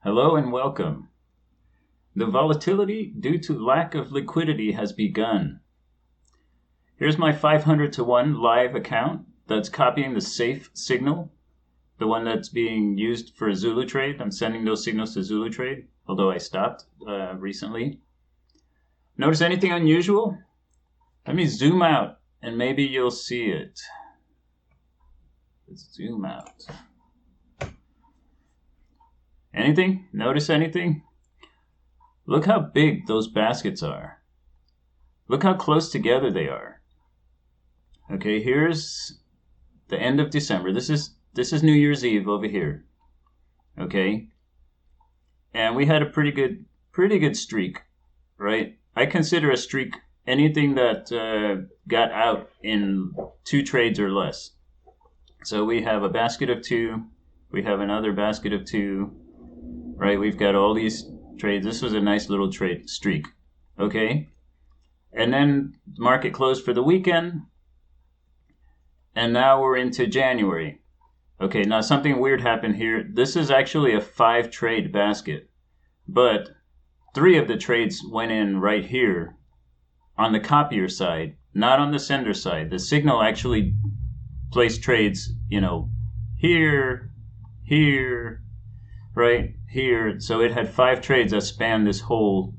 Hello and welcome. The volatility due to lack of liquidity has begun. Here's my 500 to 1 live account that's copying the safe signal, the one that's being used for ZuluTrade. I'm sending those signals to ZuluTrade, although I stopped recently. Notice anything unusual? Let me zoom out and maybe you'll see it. Let's zoom out. Anything? Notice anything? Look how big those baskets are. Look how close together they are. Okay, here's the end of December. This is New Year's Eve over here. Okay? And we had a pretty good streak, right? I consider a streak anything that got out in 2 trades or less. So we have a basket of 2, we have another basket of 2, right? We've got all these trades. This was a nice little trade streak, okay? And then the market closed for the weekend, and now we're into January. Okay, now something weird happened here. This is actually a 5 trade basket, but 3 of the trades went in right here on the copier side, not on the sender side. The signal actually placed trades, here, right here. So it had 5 trades that spanned this whole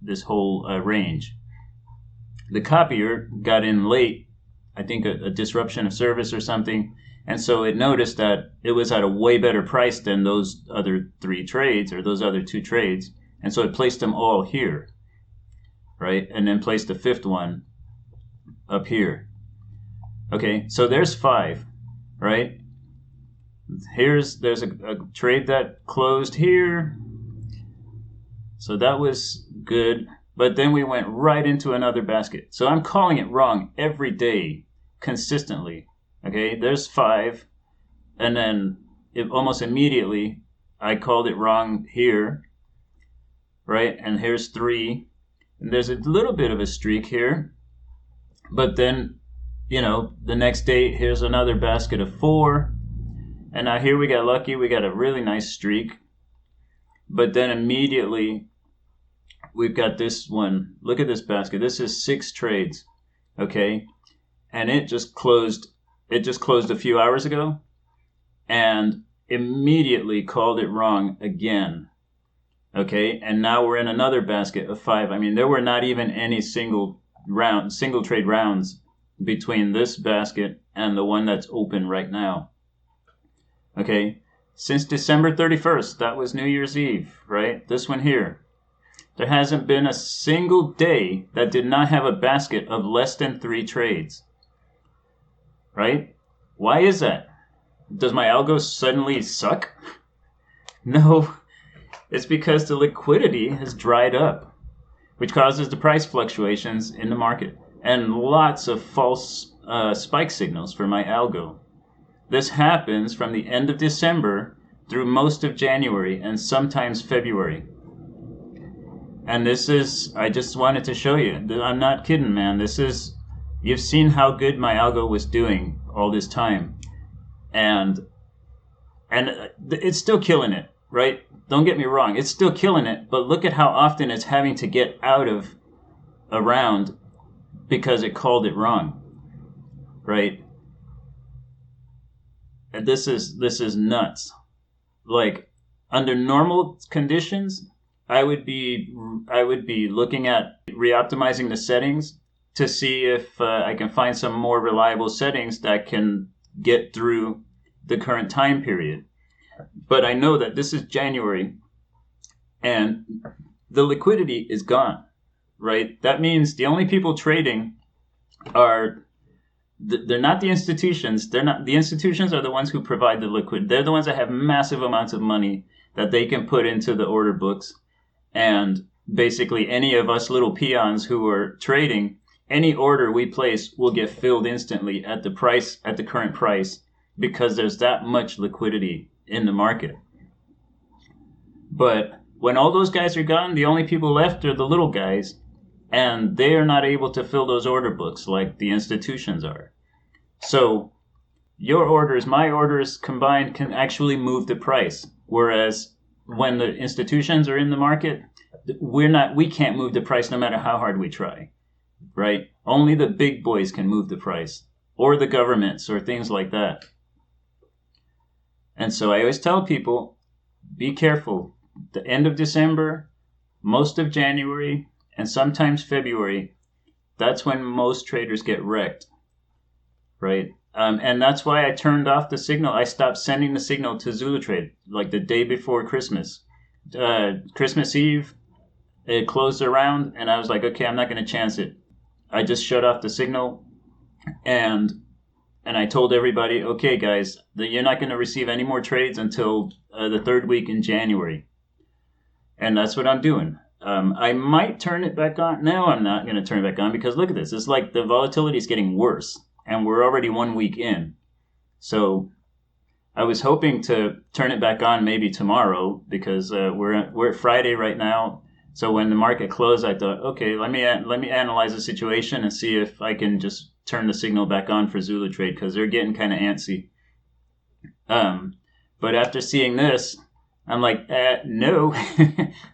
range. The copier got in late, I think a disruption of service or something, and so it noticed that it was at a way better price than those other 3 trades or those other 2 trades, and so it placed them all here, right? And then placed the 5th one up here. Okay, so there's 5, right? There's a trade that closed here, so that was good, but then we went right into another basket. So I'm calling it wrong every day consistently. Okay, there's 5, and then almost immediately I called it wrong here, right? And here's 3, and there's a little bit of a streak here, but then the next day here's another basket of 4, and now here we got lucky. We got a really nice streak, but then immediately we've got this one. Look at this basket. This is 6 trades, okay? And it just closed a few hours ago and immediately called it wrong again, okay? And now we're in another basket of 5. I mean, there were not even any single trade rounds between this basket and the one that's open right now. Okay, since December 31st, that was New Year's Eve, right? This one here. There hasn't been a single day that did not have a basket of less than 3 trades, right? Why is that? Does my algo suddenly suck? No, it's because the liquidity has dried up, which causes the price fluctuations in the market and lots of false spike signals for my algo. This happens from the end of December through most of January and sometimes February. And I just wanted to show you. I'm not kidding, man. You've seen how good my algo was doing all this time. And it's still killing it, right? Don't get me wrong. It's still killing it, but look at how often it's having to get out of a round because it called it wrong, right? And this is nuts. Like, under normal conditions, I would be looking at reoptimizing the settings to see if I can find some more reliable settings that can get through the current time period. But I know that this is January and the liquidity is gone, right? That means the only people trading they're not the institutions. The institutions are the ones who provide the liquidity. They're the ones that have massive amounts of money that they can put into the order books. And basically any of us little peons who are trading, any order we place will get filled instantly at the current price, because there's that much liquidity in the market. But when all those guys are gone, the only people left are the little guys, and they are not able to fill those order books like the institutions are. So your orders, my orders combined can actually move the price, whereas when the institutions are in the market, we can't move the price no matter how hard we try, right? Only the big boys can move the price, or the governments, or things like that. And so I always tell people, be careful. The end of December, most of January, and sometimes February, that's when most traders get wrecked, right? And that's why I turned off the signal. I stopped sending the signal to ZuluTrade like the day before Christmas. Christmas Eve, it closed around, and I was like, okay, I'm not going to chance it. I just shut off the signal, and I told everybody, okay, guys, you're not going to receive any more trades until the third week in January. And that's what I'm doing. I might turn it back on. No, I'm not going to turn it back on, because look at this. It's like the volatility is getting worse, and we're already 1 week in. So I was hoping to turn it back on maybe tomorrow, because we're at Friday right now. So when the market closed, I thought, okay, let me analyze the situation and see if I can just turn the signal back on for ZuluTrade, because they're getting kind of antsy. But after seeing this, I'm like, no,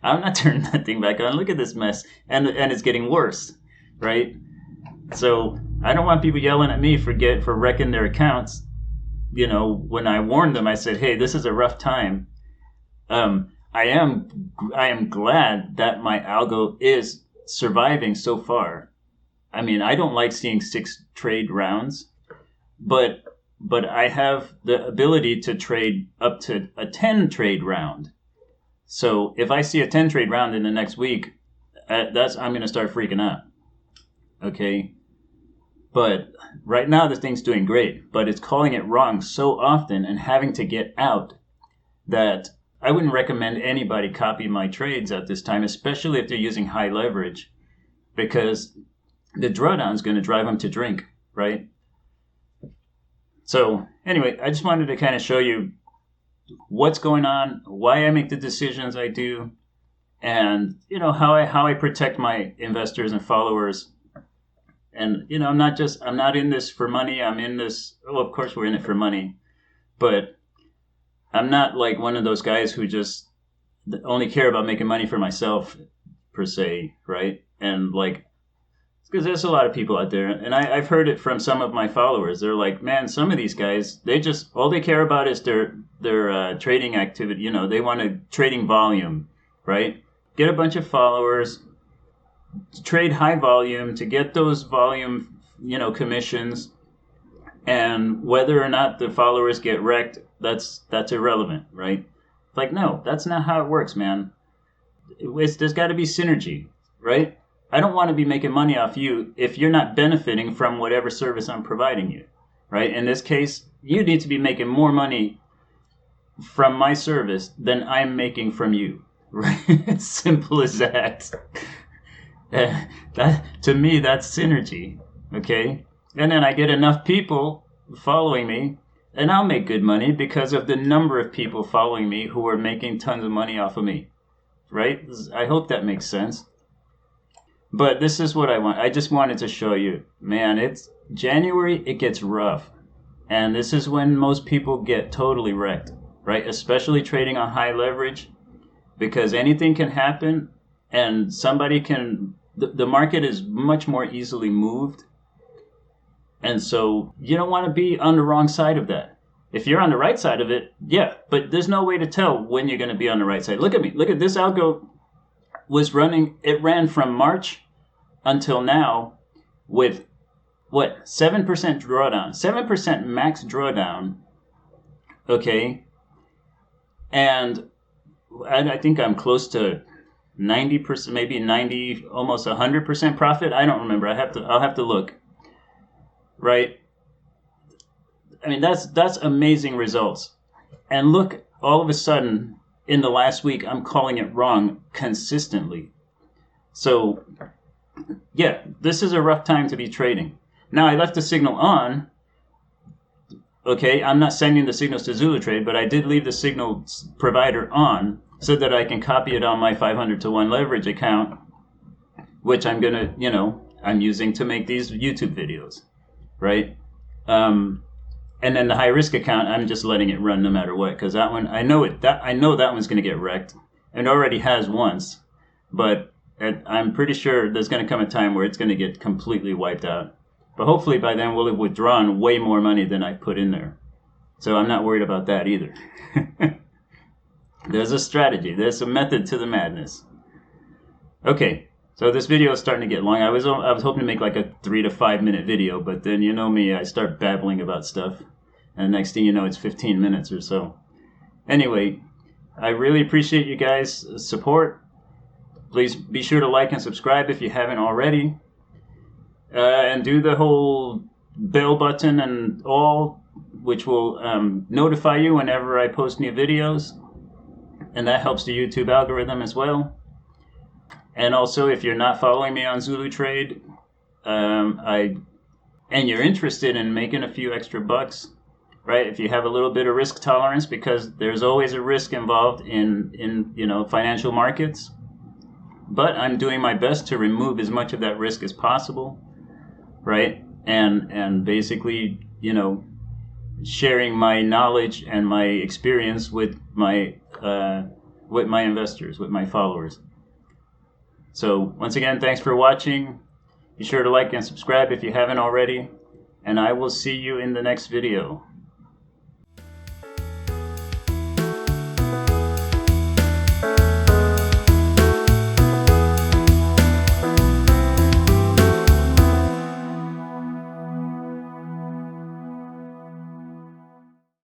I'm not turning that thing back on. Look at this mess. And it's getting worse, right? So I don't want people yelling at me for wrecking their accounts. You know, when I warned them, I said, hey, this is a rough time. I am glad that my algo is surviving so far. I mean, I don't like seeing 6 trade rounds, but I have the ability to trade up to a 10 trade round. So if I see a 10 trade round in the next week, I'm going to start freaking out. Okay. But right now the thing's doing great, but it's calling it wrong so often and having to get out that I wouldn't recommend anybody copy my trades at this time, especially if they're using high leverage, because the drawdown is going to drive them to drink, right? So anyway, I just wanted to kind of show you what's going on, why I make the decisions I do, and how I protect my investors and followers. And I'm not in this for money. I'm in this. Well, of course we're in it for money, but I'm not like one of those guys who just only care about making money for myself, per se, right? And like, because there's a lot of people out there, and I've heard it from some of my followers. They're like, man, some of these guys, all they care about is their trading activity. They want a trading volume, right? Get a bunch of followers, trade high volume to get those volume, commissions, and whether or not the followers get wrecked, that's irrelevant, right? Like, no, that's not how it works, man. There's got to be synergy, right? I don't want to be making money off you if you're not benefiting from whatever service I'm providing you, right? In this case, you need to be making more money from my service than I'm making from you, right? It's simple as that. That to me, that's synergy, okay? And then I get enough people following me, and I'll make good money because of the number of people following me who are making tons of money off of me, right? I hope that makes sense. But this is what I want. I just wanted to show you, man, it's January, it gets rough. And this is when most people get totally wrecked, right? Especially trading on high leverage, because anything can happen and the market is much more easily moved. And so you don't want to be on the wrong side of that. If you're on the right side of it, yeah, but there's no way to tell when you're going to be on the right side. Look at me. Look at this algo was running. It ran from March until now with 7% drawdown, 7% max drawdown. Okay. And I think I'm close to 90%, maybe 90, almost 100% profit. I don't remember. I'll have to look. Right? I mean, that's amazing results. And look, all of a sudden, in the last week, I'm calling it wrong consistently. So, yeah, this is a rough time to be trading. Now, I left the signal on. Okay, I'm not sending the signals to ZuluTrade, but I did leave the signal provider on so that I can copy it on my 500 to 1 leverage account, which I'm going to, I'm using to make these YouTube videos. Right? And And then the high risk account, I'm just letting it run no matter what, because that one, I know that one's going to get wrecked. It already has once, but I'm pretty sure there's going to come a time where it's going to get completely wiped out. But hopefully by then we'll have withdrawn way more money than I put in there. So I'm not worried about that either. There's a strategy. There's a method to the madness. Okay, so this video is starting to get long. I was hoping to make like a 3 to 5 minute video, but then you know me, I start babbling about stuff. And next thing you know, it's 15 minutes or so. Anyway, I really appreciate you guys' support. Please be sure to like and subscribe if you haven't already. And do the whole bell button and all, which will notify you whenever I post new videos. And that helps the YouTube algorithm as well. And also, if you're not following me on ZuluTrade, and you're interested in making a few extra bucks, right? If you have a little bit of risk tolerance, because there's always a risk involved in financial markets. But I'm doing my best to remove as much of that risk as possible, right? And basically, sharing my knowledge and my experience with my investors, with my followers. So once again, thanks for watching. Be sure to like and subscribe if you haven't already, and I will see you in the next video.